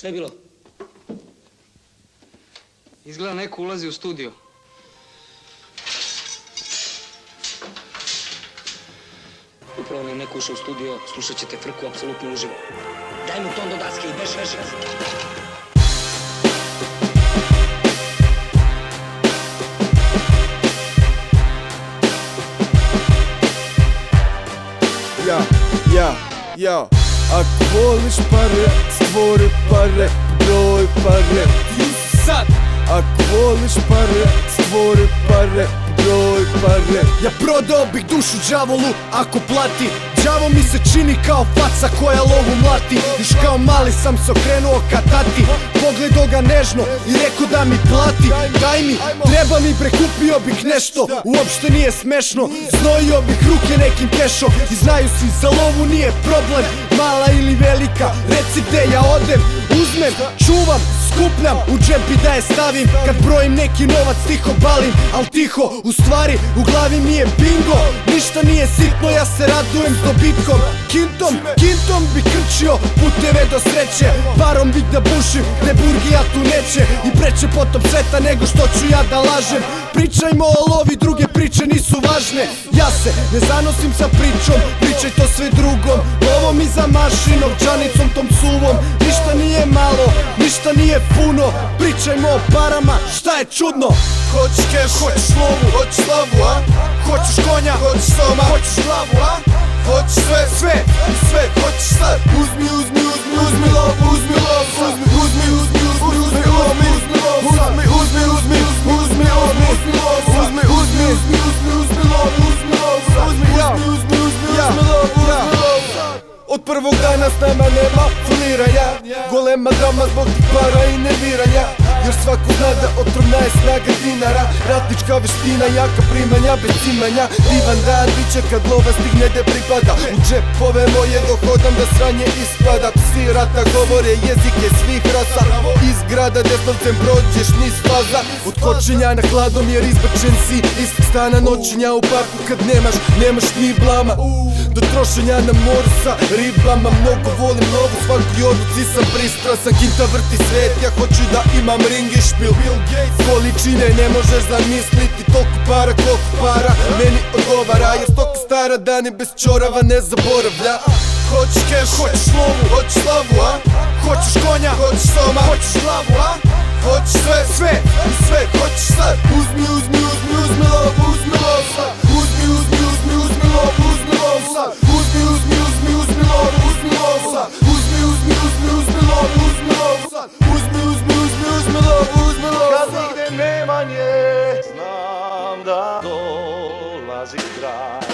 Šta je bilo? Izgleda neko ulazi u studio. Upravo nam neko ušao u studio, slušat ćete frku apsolutno uživo. Daj mu ton do daske i beš. Ja, ako voliš pare, stvori pare, broj pare. Sad! Ako voliš pare, stvori pare, broj pare. Ja prodao bih dušu đavolu ako plati. Đavo mi se čini kao faca koja lovu mlati. Još kao mali sam se okrenuo ka tati, pogledao ga nežno i rekao da mi plati. Daj mi, treba mi, prekupio bih nešto, uopšte nije smešno. Znojio bih ruke nekim kešom i znaju svi za lovu nije problem. Mala ili velika, reci gde ja odem. Uzmem, čuvam, skupljam, u džepi da je stavim. Kad brojim neki novac tiho balim, al tiho, u stvari u glavi mi je bingo. Ništa nije sitno, ja se radujem s dobitkom. Kintom bi krčio puteve do sreće. Parom bih da bušim, ne burgija tu neće. I preće potop sveta nego što ću ja da lažem. Pričajmo o lovi, druge priče nisu važne. Ja se ne zanosim sa pričom, pričaj to sve drugom. Lovom iza maši, novčanicom tom suvom. Ništa nije malo, ništa nije puno. Pričajmo o parama, šta je čudno? Hoćeš keš, hoćeš lovu, hoćeš slavu, a? Hoćeš konja, Hoćeš soma, hoćeš glavu, a? hoćeš sve, hoćeš sad. Uzmi lovu, uzmi lovu, uzmi lovu, uzmi lovu, uzmi lovu. Od prvog dana s nama nema foliranja, golema drama zbog tih para i nerviranja. Jer svako zna da otrovna je snaga dinara, ratnička veština, jaka primanja bez cimanja. Divan dan biće kad lova stigne gde pripada, u džepove moje dohodam da sranje ispada. Psi rata govore jezike svih rasa, iz grada desnovcem prođeš niz faza. Od kočenja na hladom jer izbačen si iz stana, noćenja u parku kad nemaš ni blama. Do trošenja na moru sa ribama, mnogo volim lovu, svakoj odluci sam pristrasan. Kinta vrti svet, ja hoću da imam ring i špil. Količine ne možeš zamisliti, toliko para koliko para meni odgovara. Jer stoka stara dane bez čorava ne zaboravlja. Hoćeš keš, hoćeš lovu, hoćeš slavu, a? Hoćeš konja, hoćeš soma, hoćeš glavu, a? hoćeš sve, hoćeš sad. Uzmi lovu, uzmi lovu, uzmi lovu, uzmi lovu sad. Uzmi lovu, uzmi lovu, uzmi lovu sad. Uzmi lovu, uzmi lovu, uzmi lovu Kad sad. nigde nema nje, znam da dolazi kraj.